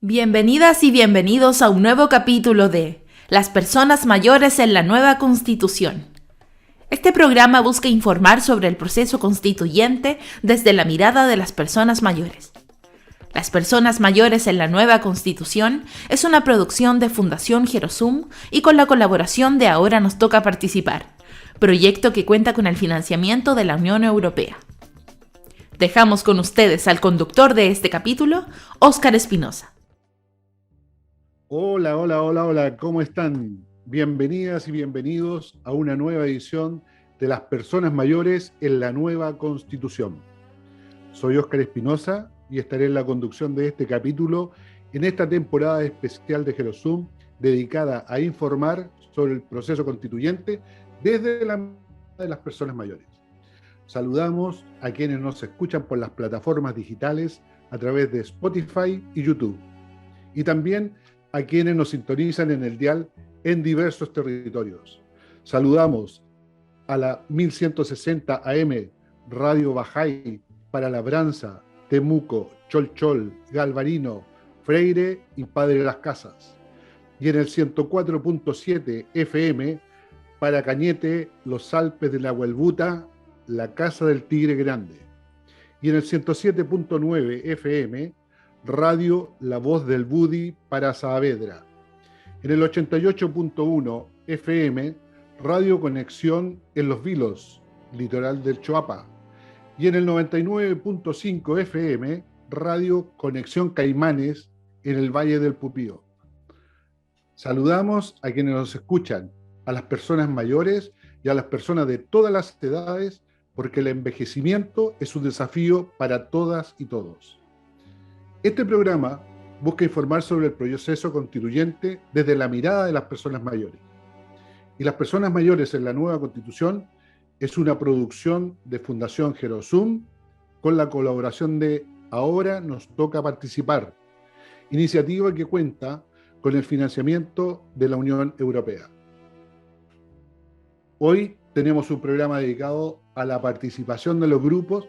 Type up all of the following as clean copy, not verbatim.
Bienvenidas y bienvenidos a un nuevo capítulo de Las personas mayores en la nueva Constitución. Este programa busca informar sobre el proceso constituyente desde la mirada de las personas mayores. Las personas mayores en la nueva Constitución es una producción de Fundación Gerosum y con la colaboración de Ahora nos toca participar, proyecto que cuenta con el financiamiento de la Unión Europea. Dejamos con ustedes al conductor de este capítulo, Óscar Espinosa. Hola, ¿cómo están? Bienvenidas y bienvenidos a una nueva edición de Las personas mayores en la nueva Constitución. Soy Óscar Espinosa y estaré en la conducción de este capítulo en esta temporada especial de Gerosum dedicada a informar sobre el proceso constituyente desde la mirada de las personas mayores. Saludamos a quienes nos escuchan por las plataformas digitales a través de Spotify y YouTube. Y también a quienes nos sintonizan en el dial en diversos territorios. Saludamos a la 1160 AM Radio Bajay para Labranza, Temuco, Cholchol, Galvarino, Freire y Padre de las Casas. Y en el 104.7 FM para Cañete, Los Alpes de la Huelbuta, la Casa del Tigre Grande. Y en el 107.9 FM Radio La Voz del Budi para Saavedra. En el 88.1 FM, Radio Conexión en Los Vilos, litoral del Choapa. Y en el 99.5 FM, Radio Conexión Caimanes en el Valle del Pupío. Saludamos a quienes nos escuchan, a las personas mayores y a las personas de todas las edades, porque el envejecimiento es un desafío para todas y todos. Este programa busca informar sobre el proceso constituyente desde la mirada de las personas mayores. Y las personas mayores en la nueva Constitución es una producción de Fundación Gerosum con la colaboración de Ahora nos toca participar, iniciativa que cuenta con el financiamiento de la Unión Europea. Hoy tenemos un programa dedicado a la participación de los grupos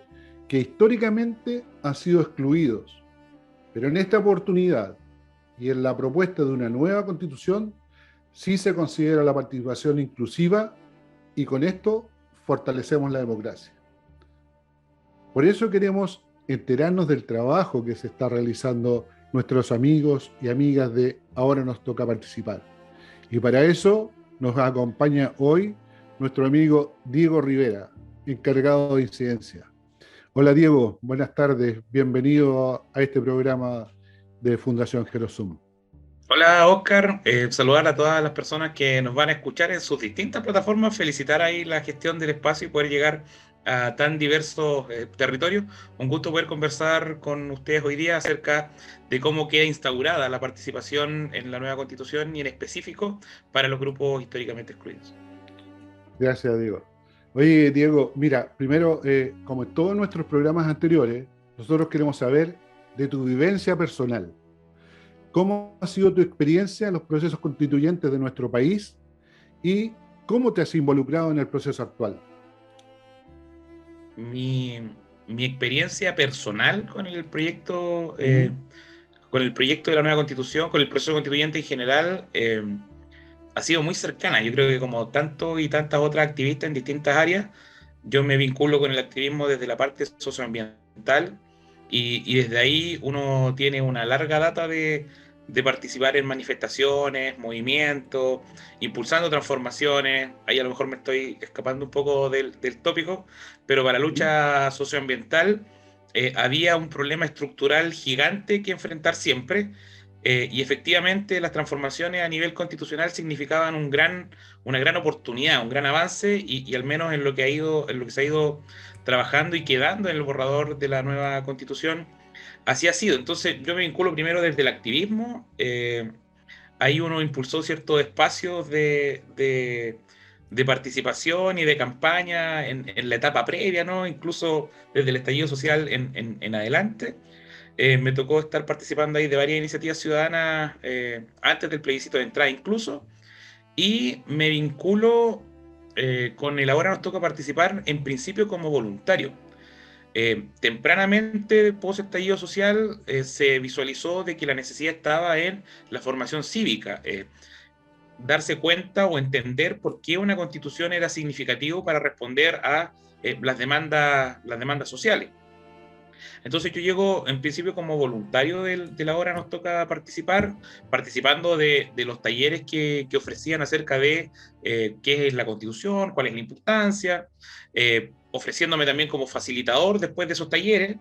que históricamente han sido excluidos. Pero en esta oportunidad y en la propuesta de una nueva Constitución, sí se considera la participación inclusiva y con esto fortalecemos la democracia. Por eso queremos enterarnos del trabajo que se está realizando nuestros amigos y amigas de Ahora nos toca participar. Y para eso nos acompaña hoy nuestro amigo Diego Rivera, encargado de incidencia. Hola Diego, buenas tardes, bienvenido a este programa de Fundación Gerosum. Hola Óscar, saludar a todas las personas que nos van a escuchar en sus distintas plataformas, felicitar ahí la gestión del espacio y poder llegar a tan diversos territorios. Un gusto poder conversar con ustedes hoy día acerca de cómo queda instaurada la participación en la nueva Constitución y en específico para los grupos históricamente excluidos. Gracias Diego. Oye Diego, mira, primero, como en todos nuestros programas anteriores, nosotros queremos saber de tu vivencia personal. ¿Cómo ha sido tu experiencia en los procesos constituyentes de nuestro país y cómo te has involucrado en el proceso actual? Mi experiencia personal con el proyecto de la nueva Constitución, con el proceso constituyente en general, ha sido muy cercana. Yo creo que como tanto y tantas otras activistas en distintas áreas, yo me vinculo con el activismo desde la parte socioambiental y desde ahí uno tiene una larga data de participar en manifestaciones, movimientos, impulsando transformaciones. Ahí a lo mejor me estoy escapando un poco del tópico, pero para la lucha socioambiental había un problema estructural gigante que enfrentar siempre. Y efectivamente las transformaciones a nivel constitucional significaban una gran oportunidad, un gran avance y al menos en lo que se ha ido trabajando y quedando en el borrador de la nueva Constitución, así ha sido. Entonces yo me vinculo primero desde el activismo. Ahí uno impulsó ciertos espacios de participación y de campaña en la etapa previa, ¿no? Incluso desde el estallido social en adelante. Me tocó estar participando ahí de varias iniciativas ciudadanas antes del plebiscito de entrada incluso, y me vinculo con el Ahora nos toca participar en principio como voluntario. Tempranamente, post estallido social, se visualizó de que la necesidad estaba en la formación cívica, darse cuenta o entender por qué una constitución era significativo para responder a las demandas sociales. Entonces yo llego en principio como voluntario de la hora nos toca participar, participando de los talleres que ofrecían acerca de qué es la Constitución, cuál es la importancia, ofreciéndome también como facilitador después de esos talleres,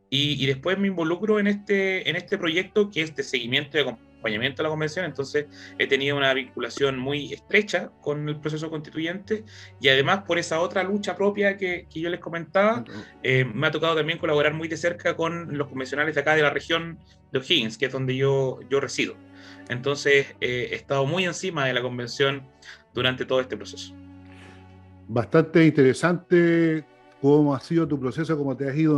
y después me involucro en este proyecto que es de seguimiento y acompañamiento a la convención. Entonces he tenido una vinculación muy estrecha con el proceso constituyente, y además por esa otra lucha propia que yo les comentaba, me ha tocado también colaborar muy de cerca con los convencionales de acá de la región de O'Higgins, que es donde yo resido. Entonces he estado muy encima de la convención durante todo este proceso. Bastante interesante cómo ha sido tu proceso, cómo te has ido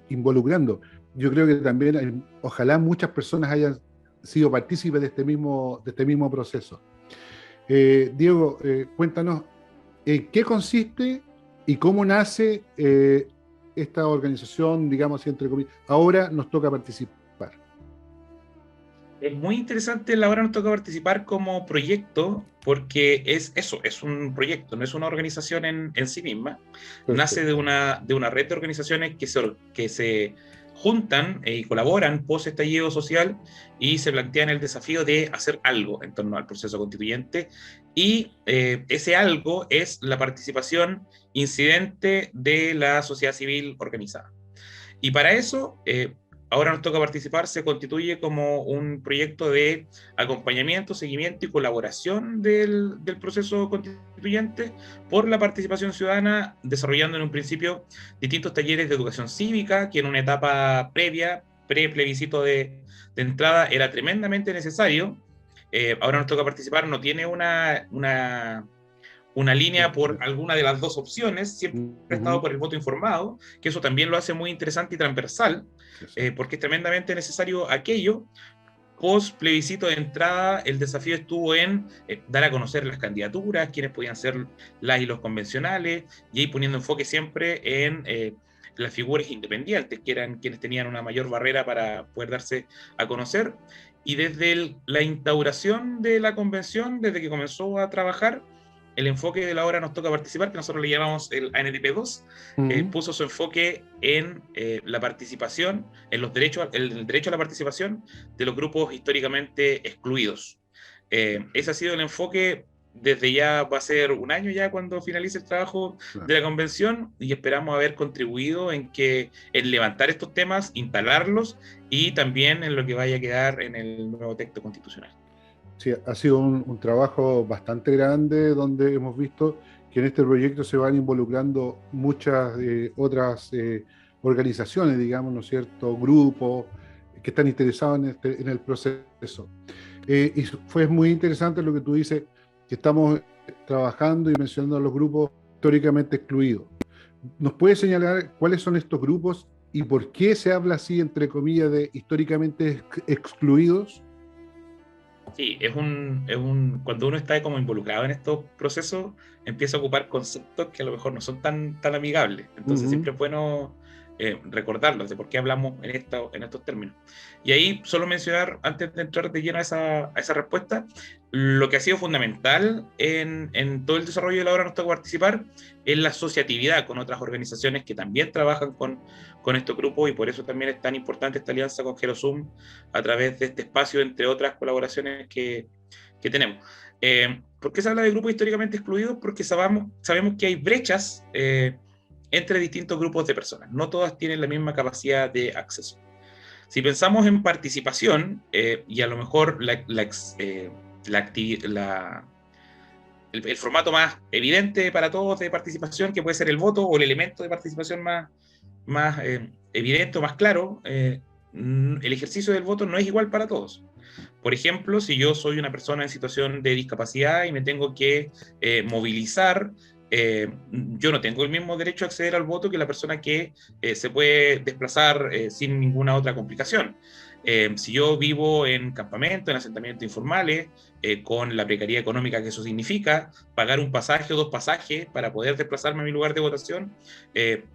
involucrando. Yo creo que también, ojalá muchas personas hayan sido partícipes de este mismo proceso. Diego, cuéntanos, ¿en qué consiste y cómo nace esta organización, digamos, entre comillas? Ahora nos toca participar. Es muy interesante, la hora nos toca participar como proyecto, porque es eso, es un proyecto, no es una organización en sí misma. Perfecto. Nace de una red de organizaciones que se juntan y colaboran post estallido social, y se plantean el desafío de hacer algo en torno al proceso constituyente, y ese algo es la participación incidente de la sociedad civil organizada. Y para eso, ahora nos toca participar, se constituye como un proyecto de acompañamiento, seguimiento y colaboración del proceso constituyente por la participación ciudadana, desarrollando en un principio distintos talleres de educación cívica, que en una etapa previa, pre-plebiscito de entrada, era tremendamente necesario. Ahora nos toca participar, no tiene una línea por alguna de las dos opciones, siempre ha estado por el voto informado, que eso también lo hace muy interesante y transversal, porque es tremendamente necesario aquello. Post plebiscito de entrada, el desafío estuvo en dar a conocer las candidaturas, quiénes podían ser las y los convencionales, y ahí poniendo enfoque siempre en las figuras independientes, que eran quienes tenían una mayor barrera para poder darse a conocer. Y desde la instauración de la convención, desde que comenzó a trabajar, el enfoque de la hora nos toca participar, que nosotros le llamamos el ANTP2, puso su enfoque en la participación, en el derecho a la participación de los grupos históricamente excluidos. Ese ha sido el enfoque desde ya, va a ser un año ya cuando finalice el trabajo de la convención, y esperamos haber contribuido en levantar estos temas, instalarlos, y también en lo que vaya a quedar en el nuevo texto constitucional. Sí, ha sido un trabajo bastante grande, donde hemos visto que en este proyecto se van involucrando muchas otras organizaciones, digamos, ¿no es cierto?, grupos que están interesados en el proceso. Y fue muy interesante lo que tú dices, que estamos trabajando y mencionando a los grupos históricamente excluidos. ¿Nos puedes señalar cuáles son estos grupos y por qué se habla así, entre comillas, de históricamente excluidos? Sí, cuando uno está como involucrado en estos procesos, empieza a ocupar conceptos que a lo mejor no son tan amigables. Entonces siempre es bueno recordarlos de por qué hablamos en estos términos. Y ahí solo mencionar, antes de entrar de lleno a esa respuesta, lo que ha sido fundamental en todo el desarrollo de la hora nos toca participar es la asociatividad con otras organizaciones que también trabajan con estos grupos, y por eso también es tan importante esta alianza con Gerosum a través de este espacio, entre otras colaboraciones que tenemos. ¿Por qué se habla de grupos históricamente excluidos? Porque sabemos que hay brechas entre distintos grupos de personas. No todas tienen la misma capacidad de acceso. Si pensamos en participación, y a lo mejor el formato más evidente para todos de participación, que puede ser el voto, o el elemento de participación más evidente o más claro, el ejercicio del voto no es igual para todos. Por ejemplo, si yo soy una persona en situación de discapacidad y me tengo que movilizar, yo no tengo el mismo derecho a acceder al voto que la persona que se puede desplazar sin ninguna otra complicación. Si yo vivo en campamento, en asentamientos informales, con la precariedad económica que eso significa, pagar un pasaje o 2 pasajes para poder desplazarme a mi lugar de votación,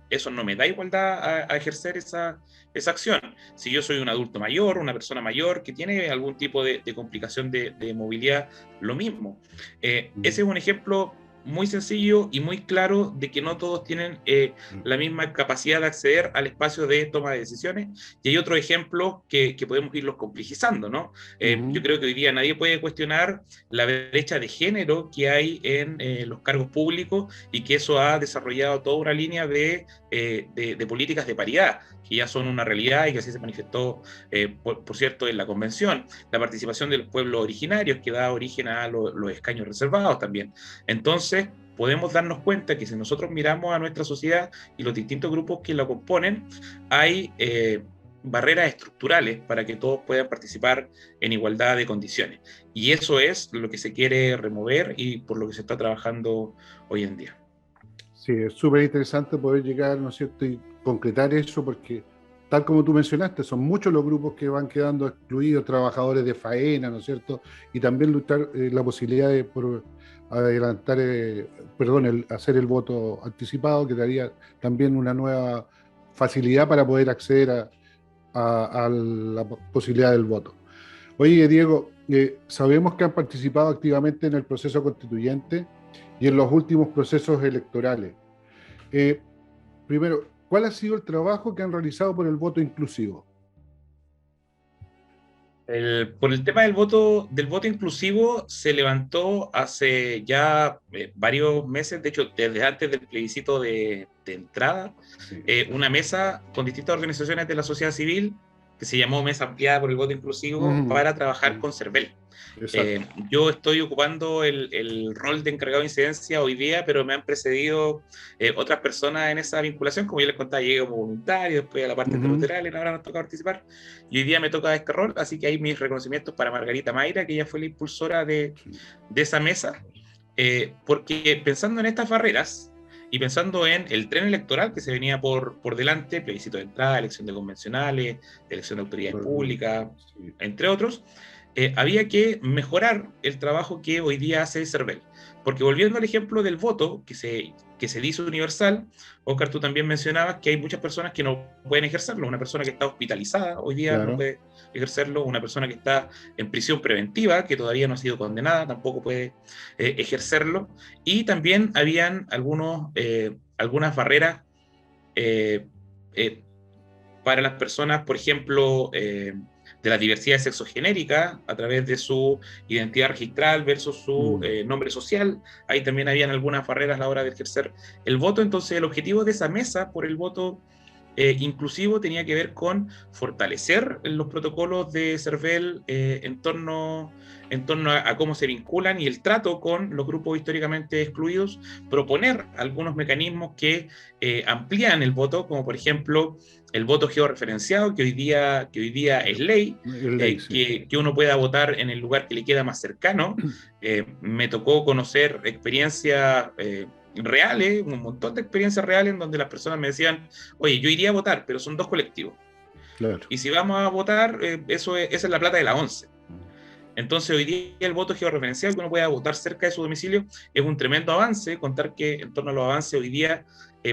eso no me da igualdad a ejercer esa acción. Si yo soy un adulto mayor, una persona mayor que tiene algún tipo de complicación de movilidad, lo mismo. Ese es un ejemplo muy sencillo y muy claro de que no todos tienen la misma capacidad de acceder al espacio de toma de decisiones, y hay otros ejemplos que podemos irlos complejizando, ¿no? Yo creo que hoy día nadie puede cuestionar la brecha de género que hay en los cargos públicos, y que eso ha desarrollado toda una línea de políticas de paridad, que ya son una realidad y que así se manifestó, por cierto, en la convención. La participación de los pueblos originarios, que da origen a los escaños reservados también. Entonces, podemos darnos cuenta que si nosotros miramos a nuestra sociedad y los distintos grupos que la componen, hay barreras estructurales para que todos puedan participar en igualdad de condiciones. Y eso es lo que se quiere remover y por lo que se está trabajando hoy en día. Sí, es súper interesante poder llegar, ¿no es cierto?, y concretar eso, porque tal como tú mencionaste, son muchos los grupos que van quedando excluidos, trabajadores de faena, ¿no es cierto?, y también luchar la posibilidad de adelantar, hacer el voto anticipado, que daría también una nueva facilidad para poder acceder a la posibilidad del voto. Oye, Diego, sabemos que han participado activamente en el proceso constituyente y en los últimos procesos electorales. Primero, ¿cuál ha sido el trabajo que han realizado por el voto inclusivo? Por el tema del voto inclusivo se levantó hace ya varios meses, de hecho desde antes del plebiscito de entrada, sí, una mesa con distintas organizaciones de la sociedad civil que se llamó Mesa Ampliada por el Voto Inclusivo para trabajar con CERVEL. Yo estoy ocupando el rol de encargado de incidencia hoy día, pero me han precedido otras personas en esa vinculación. Como yo les contaba, llegué como voluntario, después a la parte territorial, ahora nos toca participar, y hoy día me toca este rol, así que hay mis reconocimientos para Margarita Mayra, que ella fue la impulsora de esa mesa, porque pensando en estas barreras y pensando en el tren electoral que se venía por delante, plebiscito de entrada, elección de convencionales, elección de autoridades públicas, entre otros, había que mejorar el trabajo que hoy día hace CERVEL. Porque volviendo al ejemplo del voto, que se dice universal, Oscar, tú también mencionabas que hay muchas personas que no pueden ejercerlo. Una persona que está hospitalizada hoy día no puede ejercerlo, una persona que está en prisión preventiva, que todavía no ha sido condenada, tampoco puede ejercerlo. Y también habían algunas barreras para las personas, por ejemplo, de la diversidad sexogenérica a través de su identidad registral versus su nombre social. Ahí también habían algunas barreras a la hora de ejercer el voto. Entonces el objetivo de esa mesa por el voto inclusivo tenía que ver con fortalecer los protocolos de CERVEL en torno a cómo se vinculan y el trato con los grupos históricamente excluidos, proponer algunos mecanismos que amplían el voto, como por ejemplo el voto georreferenciado, que hoy día es ley, sí, que uno pueda votar en el lugar que le queda más cercano. Me tocó conocer experiencias reales, un montón de experiencias reales en donde las personas me decían, oye, yo iría a votar, pero son 2 colectivos. Claro. Y si vamos a votar, esa es la plata de la 11. Entonces hoy día el voto georreferencial, que uno pueda votar cerca de su domicilio, es un tremendo avance. Contar que en torno a los avances hoy día,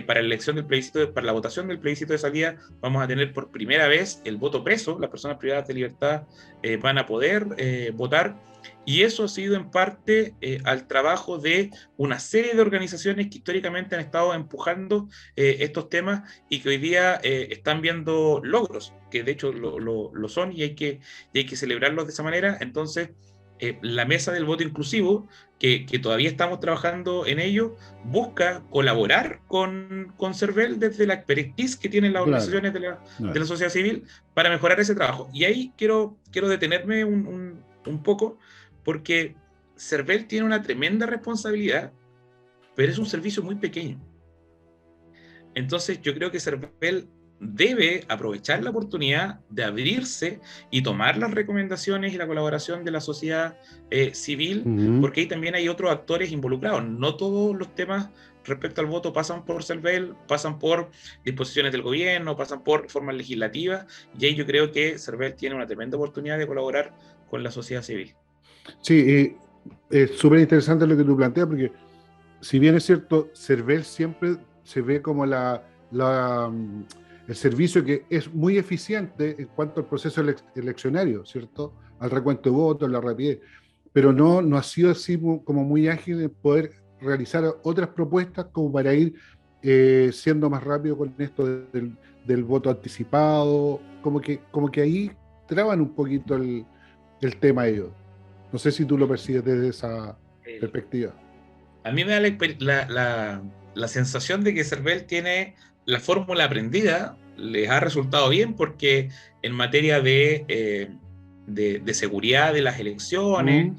para la elección del plebiscito, para la votación del plebiscito de salida, vamos a tener por primera vez el voto preso. Las personas privadas de libertad van a poder votar, y eso ha sido en parte al trabajo de una serie de organizaciones que históricamente han estado empujando estos temas y que hoy día están viendo logros, que de hecho lo son, y hay que celebrarlos de esa manera. Entonces la mesa del voto inclusivo, que todavía estamos trabajando en ello, busca colaborar con CERVEL desde la expertise que tienen las organizaciones de la sociedad civil para mejorar ese trabajo. Y ahí quiero detenerme un poco, porque CERVEL tiene una tremenda responsabilidad, pero es un servicio muy pequeño. Entonces yo creo que CERVEL debe aprovechar la oportunidad de abrirse y tomar las recomendaciones y la colaboración de la sociedad civil, porque ahí también hay otros actores involucrados. No todos los temas respecto al voto pasan por CERVEL, pasan por disposiciones del gobierno, pasan por reformas legislativas, y ahí yo creo que CERVEL tiene una tremenda oportunidad de colaborar con la sociedad civil. Sí, es súper interesante lo que tú planteas, porque si bien es cierto, CERVEL siempre se ve como el servicio que es muy eficiente en cuanto al proceso eleccionario, ¿cierto? Al recuento de votos, la rapidez, pero no ha sido así como muy ágil en poder realizar otras propuestas como para ir siendo más rápido con esto del voto anticipado, como que ahí traban un poquito el tema ellos. No sé si tú lo percibes desde esa perspectiva. A mí me da la sensación de que CERVEL tiene la fórmula aprendida, les ha resultado bien porque en materia de seguridad de las elecciones,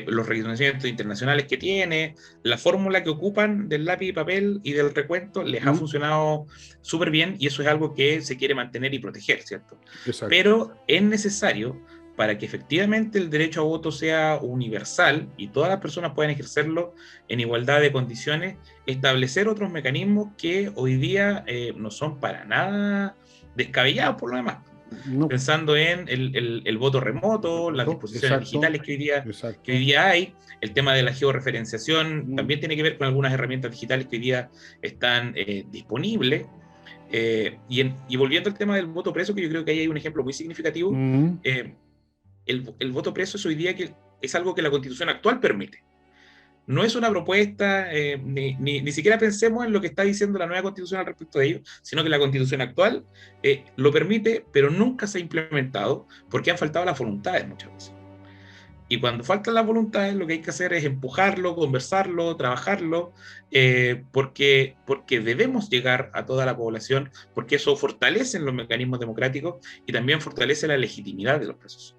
los reconocimientos internacionales que tiene, la fórmula que ocupan del lápiz y papel y del recuento les ha funcionado súper bien, y eso es algo que se quiere mantener y proteger, ¿cierto? Exacto. Pero es necesario, para que efectivamente el derecho a voto sea universal y todas las personas puedan ejercerlo en igualdad de condiciones, establecer otros mecanismos que hoy día no son para nada descabellados por lo demás. No. Pensando en el voto remoto, las disposiciones digitales que hoy día hay, el tema de la georreferenciación también tiene que ver con algunas herramientas digitales que hoy día están disponibles. Y volviendo al tema del voto preso, que yo creo que ahí hay un ejemplo muy significativo, el voto preso es hoy día que es algo que la Constitución actual permite. No es una propuesta, ni siquiera pensemos en lo que está diciendo la nueva Constitución al respecto de ello, sino que la Constitución actual lo permite, pero nunca se ha implementado porque han faltado las voluntades muchas veces. Y cuando faltan las voluntades, lo que hay que hacer es empujarlo, conversarlo, trabajarlo, porque debemos llegar a toda la población, porque eso fortalece los mecanismos democráticos y también fortalece la legitimidad de los procesos.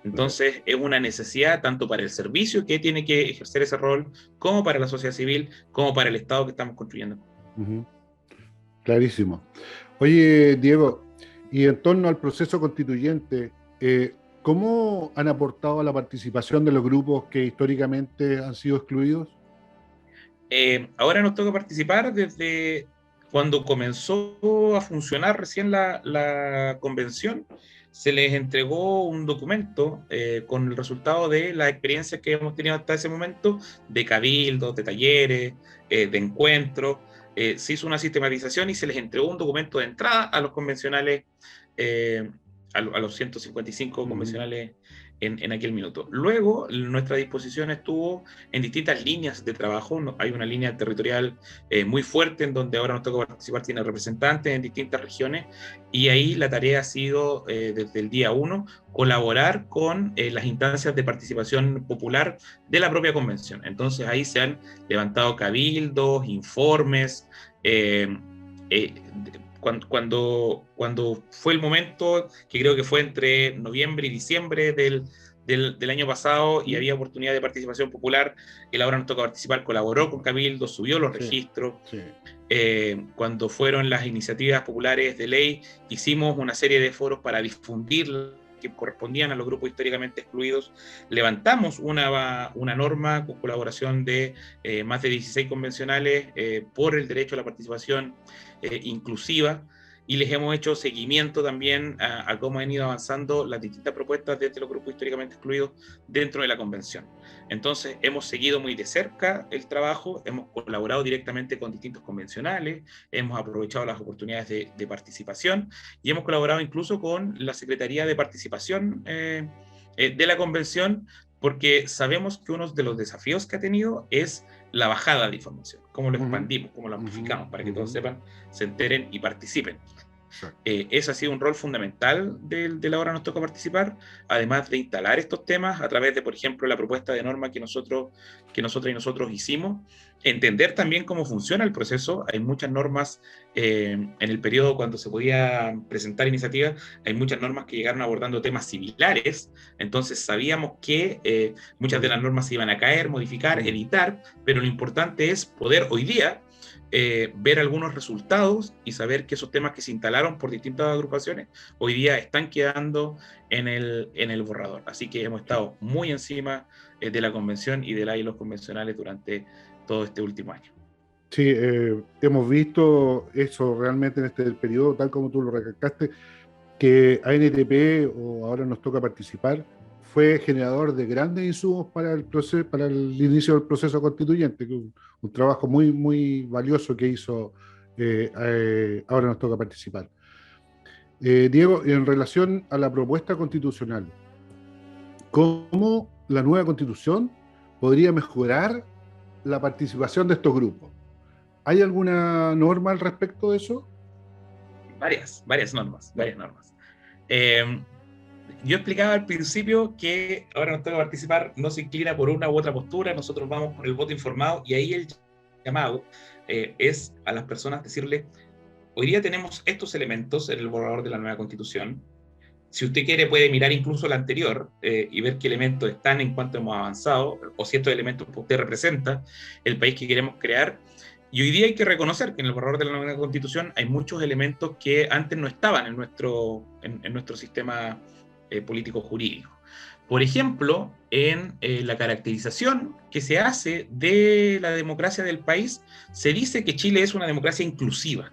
Entonces es una necesidad tanto para el servicio que tiene que ejercer ese rol, como para la sociedad civil, como para el Estado que estamos construyendo. Clarísimo. Oye, Diego, y en torno al proceso constituyente, ¿cómo han aportado a la participación de los grupos que históricamente han sido excluidos? Ahora nos toca participar desde cuando comenzó a funcionar recién la convención. Se les entregó un documento con el resultado de las experiencias que hemos tenido hasta ese momento, de cabildos, de talleres, de encuentros. Se hizo una sistematización y se les entregó un documento de entrada a los convencionales, a los 155 convencionales en aquel minuto. Luego, nuestra disposición estuvo en distintas líneas de trabajo. Hay una línea territorial muy fuerte en donde ahora nos toca participar, tiene representantes en distintas regiones, y ahí la tarea ha sido, desde el día 1, colaborar con las instancias de participación popular de la propia convención. Entonces ahí se han levantado cabildos, informes, cuando fue el momento, que creo que fue entre noviembre y diciembre del año pasado, y había oportunidad de participación popular, él ahora nos toca participar, colaboró con Cabildo, subió los registros. Cuando fueron las iniciativas populares de ley, hicimos una serie de foros para difundir que correspondían a los grupos históricamente excluidos. Levantamos una norma con colaboración de más de 16 convencionales por el derecho a la participación inclusiva, y les hemos hecho seguimiento también a cómo han ido avanzando las distintas propuestas desde los grupos históricamente excluidos dentro de la convención. Entonces hemos seguido muy de cerca el trabajo, hemos colaborado directamente con distintos convencionales, hemos aprovechado las oportunidades de participación, y hemos colaborado incluso con la Secretaría de Participación de la convención, porque sabemos que uno de los desafíos que ha tenido es la bajada de información, cómo lo expandimos, cómo lo amplificamos, para que todos sepan, se enteren y participen. Ese ha sido un rol fundamental de la hora nos toca participar, además de instalar estos temas a través de, por ejemplo, la propuesta de norma que nosotros y nosotros hicimos, entender también cómo funciona el proceso. Hay muchas normas en el periodo cuando se podía presentar iniciativas, hay muchas normas que llegaron abordando temas similares, entonces sabíamos que muchas de las normas se iban a caer, modificar, editar, pero lo importante es poder hoy día ver algunos resultados y saber que esos temas que se instalaron por distintas agrupaciones hoy día están quedando en el borrador. Así que hemos estado muy encima de la convención y de la y los convencionales durante todo este último año. Sí, hemos visto eso realmente en este periodo, tal como tú lo recalcaste, que ANTP, o ahora nos toca participar, fue generador de grandes insumos para el proceso, para el inicio del proceso constituyente, que un trabajo muy, muy valioso que hizo, ahora nos toca participar. Diego, en relación a la propuesta constitucional, ¿cómo la nueva constitución podría mejorar la participación de estos grupos? ¿Hay alguna norma al respecto de eso? Varias normas, varias normas. Eh, yo explicaba al principio que ahora nos toca participar, no se inclina por una u otra postura, nosotros vamos por el voto informado, y ahí el llamado es a las personas decirle, hoy día tenemos estos elementos en el borrador de la nueva constitución. Si usted quiere puede mirar incluso la anterior y ver qué elementos están en cuanto hemos avanzado, o si estos elementos que usted representa, el país que queremos crear. Y hoy día hay que reconocer que en el borrador de la nueva constitución hay muchos elementos que antes no estaban en nuestro sistema político jurídico. Por ejemplo, en la caracterización que se hace de la democracia del país, se dice que Chile es una democracia inclusiva,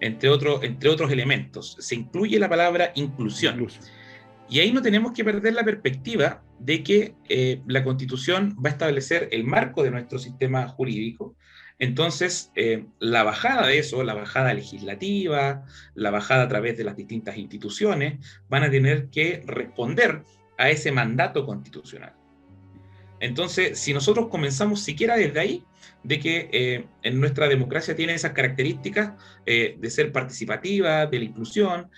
entre otros elementos. Se incluye la palabra inclusión. Incluso. Y ahí no tenemos que perder la perspectiva de que la Constitución va a establecer el marco de nuestro sistema jurídico. Entonces, la bajada de eso, la bajada legislativa, la bajada a través de las distintas instituciones, van a tener que responder a ese mandato constitucional. Entonces, si nosotros comenzamos siquiera desde ahí, de que en nuestra democracia tiene esas características de ser participativa, de la inclusión,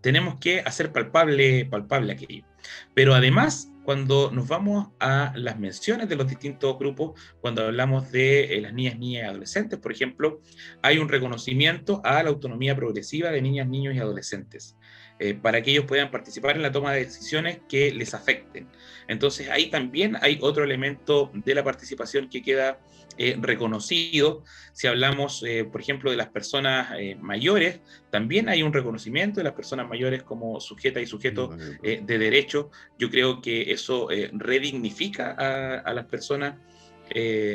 tenemos que hacer palpable aquello. Pero además, cuando nos vamos a las menciones de los distintos grupos, cuando hablamos de las niñas y adolescentes, por ejemplo, hay un reconocimiento a la autonomía progresiva de niñas, niños y adolescentes, para que ellos puedan participar en la toma de decisiones que les afecten. Entonces ahí también hay otro elemento de la participación que queda reconocido. Si hablamos, por ejemplo, de las personas mayores, también hay un reconocimiento de las personas mayores como sujetas y sujetos de derecho. Yo creo que eso redignifica a las personas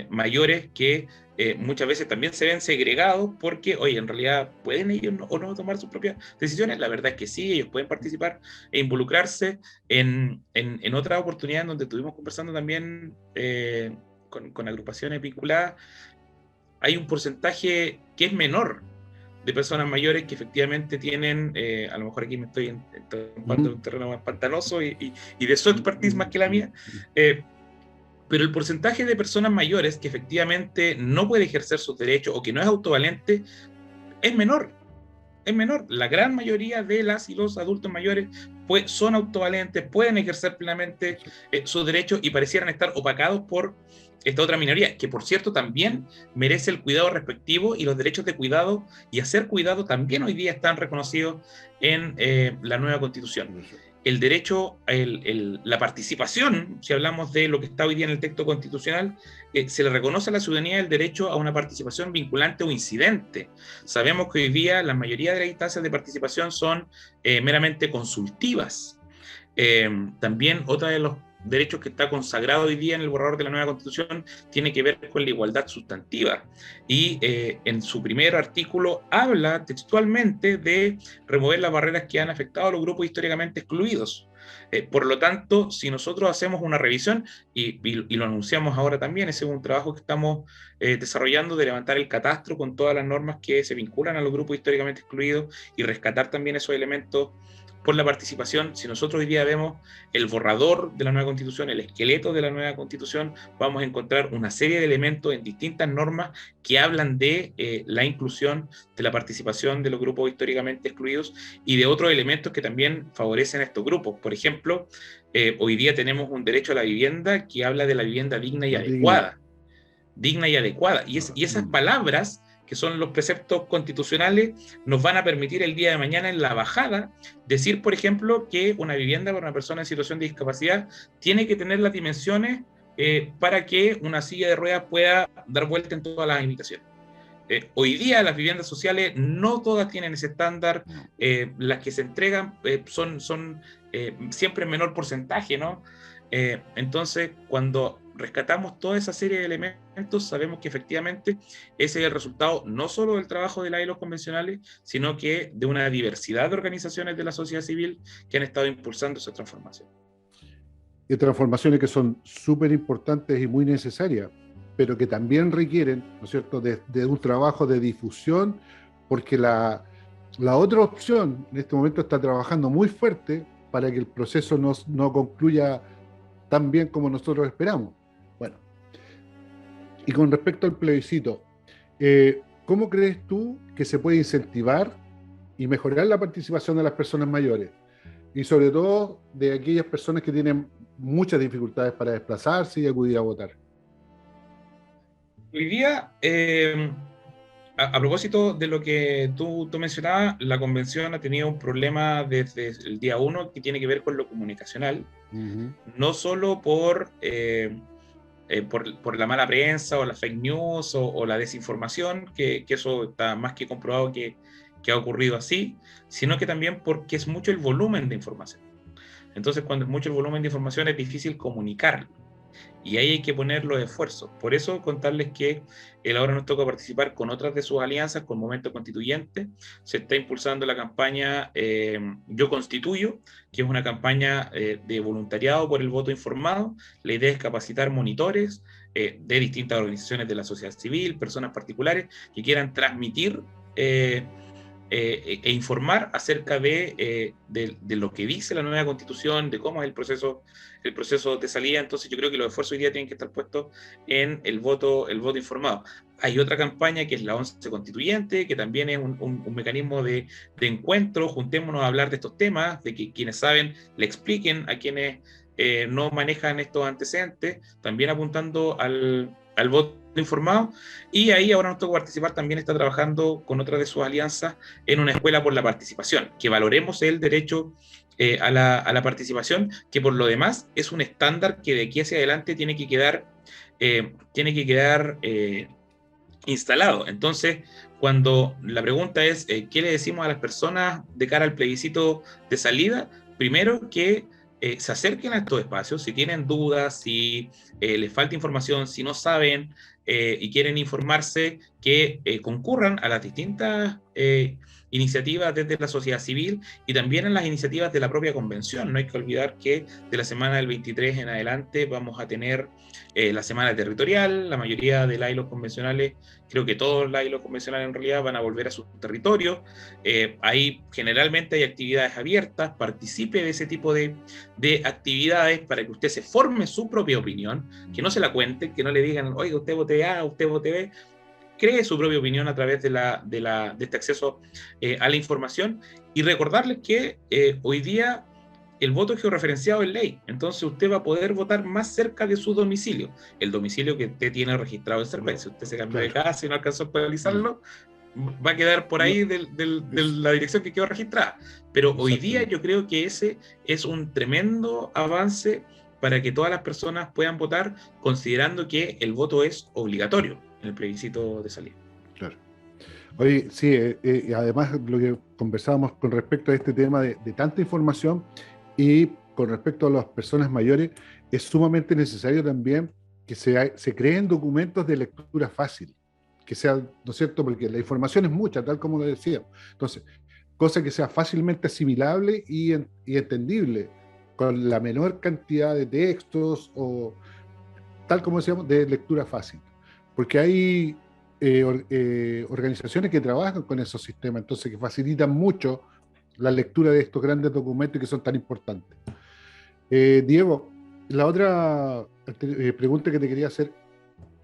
mayores que muchas veces también se ven segregados porque, oye, en realidad pueden ellos o no tomar sus propias decisiones. La verdad es que sí, ellos pueden participar e involucrarse en otra oportunidad en donde estuvimos conversando también con agrupaciones vinculadas. Hay un porcentaje que es menor de personas mayores que efectivamente tienen, a lo mejor aquí me estoy entrando en un terreno más pantanoso y de su expertise más que la mía, pero el porcentaje de personas mayores que efectivamente no puede ejercer sus derechos o que no es autovalente es menor. Es menor. La gran mayoría de las y los adultos mayores son autovalentes, pueden ejercer plenamente sus derechos y parecieran estar opacados por esta otra minoría, que por cierto también merece el cuidado respectivo, y los derechos de cuidado y a ser cuidado también hoy día están reconocidos en la nueva Constitución. El derecho, la participación, si hablamos de lo que está hoy día en el texto constitucional, se le reconoce a la ciudadanía el derecho a una participación vinculante o incidente. Sabemos que hoy día la mayoría de las instancias de participación son meramente consultivas. También otra de los derechos que está consagrado hoy día en el borrador de la nueva Constitución tiene que ver con la igualdad sustantiva, y en su primer artículo habla textualmente de remover las barreras que han afectado a los grupos históricamente excluidos. Por lo tanto, si nosotros hacemos una revisión, y lo anunciamos ahora también, ese es un trabajo que estamos desarrollando, de levantar el catastro con todas las normas que se vinculan a los grupos históricamente excluidos y rescatar también esos elementos por la participación. Si nosotros hoy día vemos el borrador de la nueva Constitución, el esqueleto de la nueva Constitución, vamos a encontrar una serie de elementos en distintas normas que hablan de la inclusión, de la participación de los grupos históricamente excluidos y de otros elementos que también favorecen a estos grupos. Por ejemplo, hoy día tenemos un derecho a la vivienda que habla de la vivienda digna y adecuada. Digna y adecuada. Y esas palabras, que son los preceptos constitucionales, nos van a permitir el día de mañana en la bajada decir, por ejemplo, que una vivienda para una persona en situación de discapacidad tiene que tener las dimensiones para que una silla de ruedas pueda dar vuelta en todas las habitaciones. Hoy día las viviendas sociales no todas tienen ese estándar, las que se entregan son siempre en menor porcentaje, ¿no? Entonces, cuando rescatamos toda esa serie de elementos, sabemos que efectivamente ese es el resultado no solo del trabajo de las y los convencionales, sino que de una diversidad de organizaciones de la sociedad civil que han estado impulsando esa transformación. Y transformaciones que son súper importantes y muy necesarias, pero que también requieren, ¿no es cierto?, de un trabajo de difusión, porque la otra opción en este momento está trabajando muy fuerte para que el proceso no concluya tan bien como nosotros esperamos. Bueno, y con respecto al plebiscito, ¿cómo crees tú que se puede incentivar y mejorar la participación de las personas mayores? Y sobre todo de aquellas personas que tienen muchas dificultades para desplazarse y acudir a votar. Hoy día, a propósito de lo que tú mencionabas, la convención ha tenido un problema desde el día 1 que tiene que ver con lo comunicacional, no solo por la mala prensa o la fake news o la desinformación, que eso está más que comprobado que ha ocurrido así, sino que también porque es mucho el volumen de información. Entonces, cuando es mucho el volumen de información es difícil comunicarlo. Y ahí hay que poner los esfuerzos. Por eso contarles que ahora nos toca participar con otras de sus alianzas, con Momento Constituyente. Se está impulsando la campaña Yo Constituyo, que es una campaña de voluntariado por el voto informado. La idea es capacitar monitores de distintas organizaciones de la sociedad civil, personas particulares que quieran transmitir e informar acerca de lo que dice la nueva Constitución, de cómo es el proceso de salida. Entonces yo creo que los esfuerzos hoy día tienen que estar puestos en el voto informado. Hay otra campaña que es la 11 Constituyente, que también es un mecanismo de encuentro. Juntémonos a hablar de estos temas, de que quienes saben le expliquen a quienes no manejan estos antecedentes, también apuntando al voto informado. Y ahí ahora nos toca participar, también está trabajando con otra de sus alianzas en una escuela por la participación, que valoremos el derecho a la participación, que por lo demás es un estándar que de aquí hacia adelante tiene que quedar instalado. Entonces, cuando la pregunta es ¿qué le decimos a las personas de cara al plebiscito de salida? Primero que se acerquen a estos espacios, si tienen dudas, si les falta información, si no saben y quieren informarse, que concurran a las distintas iniciativas desde la sociedad civil y también en las iniciativas de la propia convención. No hay que olvidar que de la semana del 23 en adelante vamos a tener la semana territorial. La mayoría de las y los convencionales, creo que todos las y los convencionales en realidad van a volver a sus territorios. Ahí generalmente hay actividades abiertas, participe de ese tipo de actividades para que usted se forme su propia opinión, que no se la cuenten, que no le digan, oiga, usted vote A, usted vote B. Cree su propia opinión a través de este acceso a la información, y recordarles que hoy día el voto es georreferenciado en ley, entonces usted va a poder votar más cerca de su domicilio, el domicilio que usted tiene registrado en Servet. Si usted se cambió de casa y no alcanzó a actualizarlo, va a quedar por ahí de la dirección que quedó registrada. Pero hoy día yo creo que ese es un tremendo avance para que todas las personas puedan votar, considerando que el voto es obligatorio en el plebiscito de salida. Claro. Oye, sí, además lo que conversábamos con respecto a este tema de tanta información y con respecto a las personas mayores, es sumamente necesario también que se creen documentos de lectura fácil, que sea, ¿no es cierto?, porque la información es mucha, tal como lo decía. Entonces, cosa que sea fácilmente asimilable y entendible, con la menor cantidad de textos o tal como decíamos, de lectura fácil. Porque hay organizaciones que trabajan con esos sistemas, entonces que facilitan mucho la lectura de estos grandes documentos que son tan importantes. Diego, la otra pregunta que te quería hacer,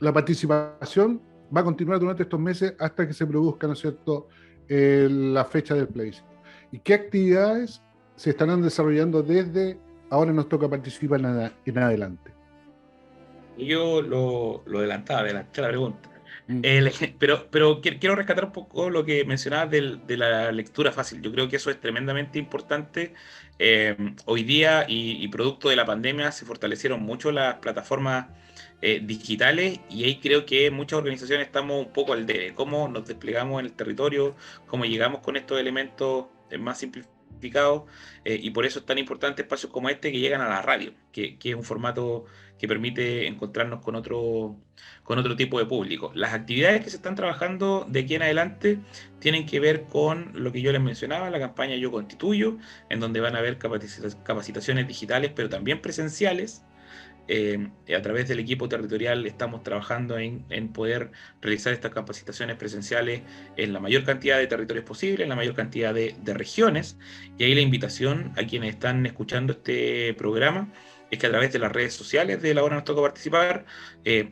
la participación va a continuar durante estos meses hasta que se produzca, ¿no es cierto?, la fecha del plebiscito. ¿Y qué actividades se estarán desarrollando desde ahora nos toca participar en adelante? Yo lo adelanté la pregunta. Pero quiero rescatar un poco lo que mencionabas de la lectura fácil. Yo creo que eso es tremendamente importante. Hoy día, y producto de la pandemia, se fortalecieron mucho las plataformas digitales, y ahí creo que muchas organizaciones estamos un poco al debe. Cómo nos desplegamos en el territorio, cómo llegamos con estos elementos más simplificados simplificado, y por eso es tan importante espacios como este que llegan a la radio, que es un formato que permite encontrarnos con otro tipo de público. Las actividades que se están trabajando de aquí en adelante tienen que ver con lo que yo les mencionaba, la campaña Yo Constituyo, en donde van a haber capacitaciones digitales, pero también presenciales. A través del equipo territorial estamos trabajando en poder realizar estas capacitaciones presenciales en la mayor cantidad de territorios posible, en la mayor cantidad de regiones. Y ahí la invitación a quienes están escuchando este programa es que a través de las redes sociales de la Hora Nos Toca Participar,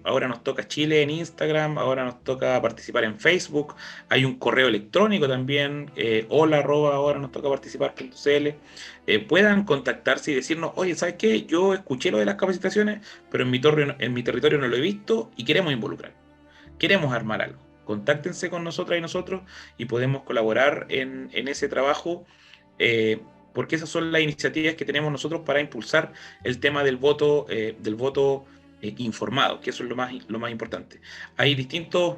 ahora nos toca Chile en Instagram, ahora nos toca participar en Facebook, hay un correo electrónico también, hola@ahora-nos-toca-participar.cl, puedan contactarse y decirnos, oye, ¿sabes qué? Yo escuché lo de las capacitaciones, pero en mi territorio no lo he visto y queremos involucrar, queremos armar algo. Contáctense con nosotras y nosotros y podemos colaborar en ese trabajo, porque esas son las iniciativas que tenemos nosotros para impulsar el tema del voto informado, que eso es lo más importante. Hay distintos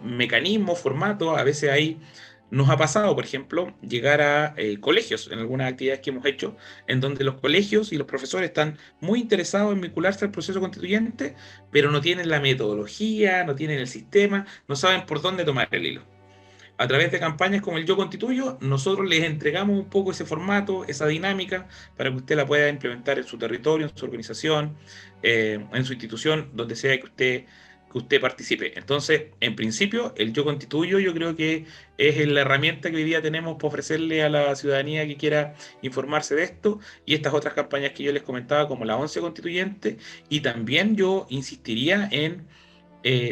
mecanismos, formatos, a veces nos ha pasado, por ejemplo, llegar a colegios en algunas actividades que hemos hecho, en donde los colegios y los profesores están muy interesados en vincularse al proceso constituyente, pero no tienen la metodología, no tienen el sistema, no saben por dónde tomar el hilo. A través de campañas como el Yo Constituyo, nosotros les entregamos un poco ese formato, esa dinámica, para que usted la pueda implementar en su territorio, en su organización, en su institución, donde sea que usted participe. Entonces, en principio, el Yo Constituyo yo creo que es la herramienta que hoy día tenemos para ofrecerle a la ciudadanía que quiera informarse de esto, y estas otras campañas que yo les comentaba, como la 11 Constituyente, y también yo insistiría en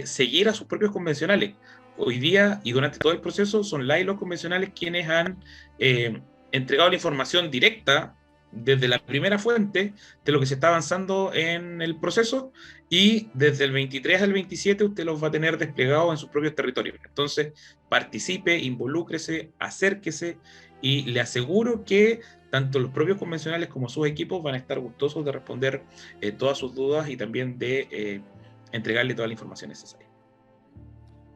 seguir a sus propios convencionales. Hoy día y durante todo el proceso son los convencionales quienes han entregado la información directa desde la primera fuente de lo que se está avanzando en el proceso, y desde el 23 al 27 usted los va a tener desplegados en sus propios territorios. Entonces, participe, involúcrese, acérquese, y le aseguro que tanto los propios convencionales como sus equipos van a estar gustosos de responder todas sus dudas y también de entregarle toda la información necesaria.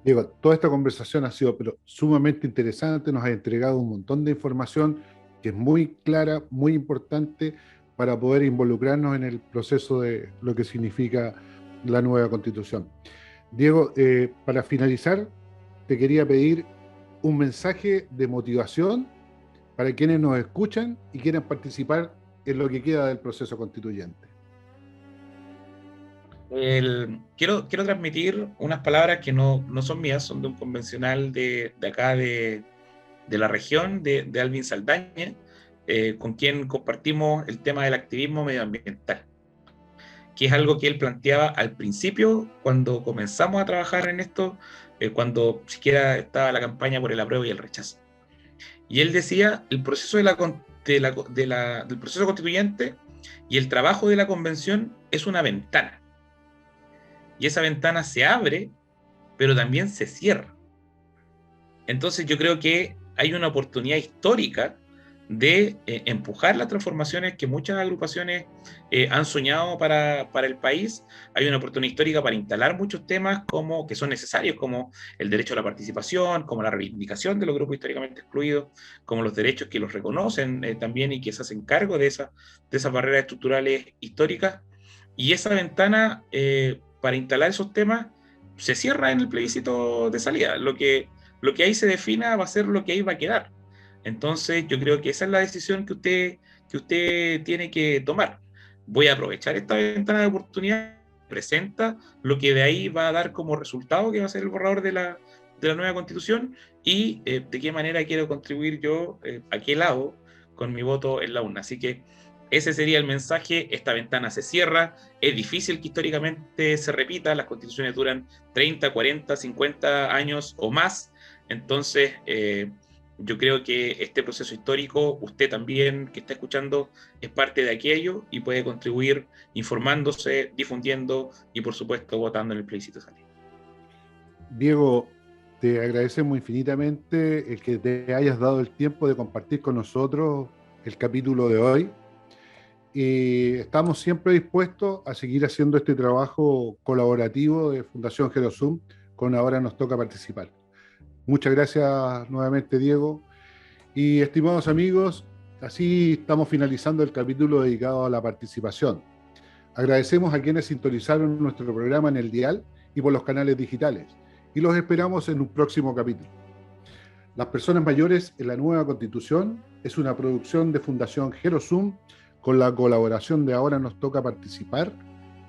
Diego, toda esta conversación ha sido sumamente interesante, nos ha entregado un montón de información que es muy clara, muy importante para poder involucrarnos en el proceso de lo que significa la nueva Constitución. Diego, para finalizar, te quería pedir un mensaje de motivación para quienes nos escuchan y quieren participar en lo que queda del proceso constituyente. Quiero transmitir unas palabras que no son mías, son de un convencional de acá de la región, de Alvin Saldaña, con quien compartimos el tema del activismo medioambiental, que es algo que él planteaba al principio, cuando comenzamos a trabajar en esto, cuando siquiera estaba la campaña por el apruebo y el rechazo. Y él decía, el proceso del proceso constituyente y el trabajo de la convención es una ventana. Y esa ventana se abre, pero también se cierra. Entonces yo creo que hay una oportunidad histórica de empujar las transformaciones que muchas agrupaciones han soñado para el país. Hay una oportunidad histórica para instalar muchos temas que son necesarios, como el derecho a la participación, como la reivindicación de los grupos históricamente excluidos, como los derechos que los reconocen también y que se hacen cargo de esas barreras estructurales históricas. Y esa ventana para instalar esos temas se cierra en el plebiscito de salida. Lo que ahí se defina va a ser lo que ahí va a quedar. Entonces yo creo que esa es la decisión que usted tiene que tomar. Voy a aprovechar esta ventana de oportunidad que presenta lo que de ahí va a dar como resultado, que va a ser el borrador de la nueva Constitución, y de qué manera quiero contribuir yo a qué lado con mi voto en la urna. Así que ese sería el mensaje. Esta ventana se cierra. Es difícil que históricamente se repita. Las constituciones duran 30, 40, 50 años o más. Entonces, yo creo que este proceso histórico, usted también que está escuchando, es parte de aquello y puede contribuir informándose, difundiendo y, por supuesto, votando en el plebiscito de salida. Diego, te agradecemos infinitamente el que te hayas dado el tiempo de compartir con nosotros el capítulo de hoy. Y estamos siempre dispuestos a seguir haciendo este trabajo colaborativo de Fundación Gerosum, con Ahora Nos Toca Participar. Muchas gracias nuevamente, Diego. Y estimados amigos, así estamos finalizando el capítulo dedicado a la participación. Agradecemos a quienes sintonizaron nuestro programa en el dial y por los canales digitales, y los esperamos en un próximo capítulo. Las personas mayores en la nueva Constitución es una producción de Fundación Gerosum con la colaboración de Ahora Nos Toca Participar,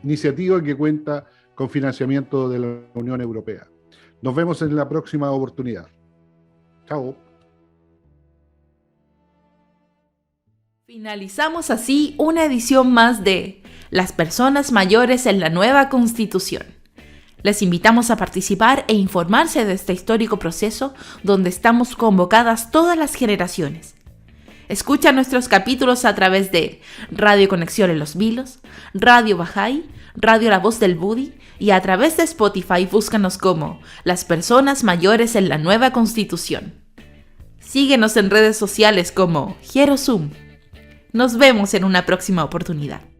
iniciativa que cuenta con financiamiento de la Unión Europea. Nos vemos en la próxima oportunidad. Chao. Finalizamos así una edición más de Las personas mayores en la nueva Constitución. Les invitamos a participar e informarse de este histórico proceso donde estamos convocadas todas las generaciones. Escucha nuestros capítulos a través de Radio Conexión en Los Vilos, Radio Bajay, Radio La Voz del Budi y a través de Spotify búscanos como Las personas mayores en la nueva Constitución. Síguenos en redes sociales como Gerosum. Nos vemos en una próxima oportunidad.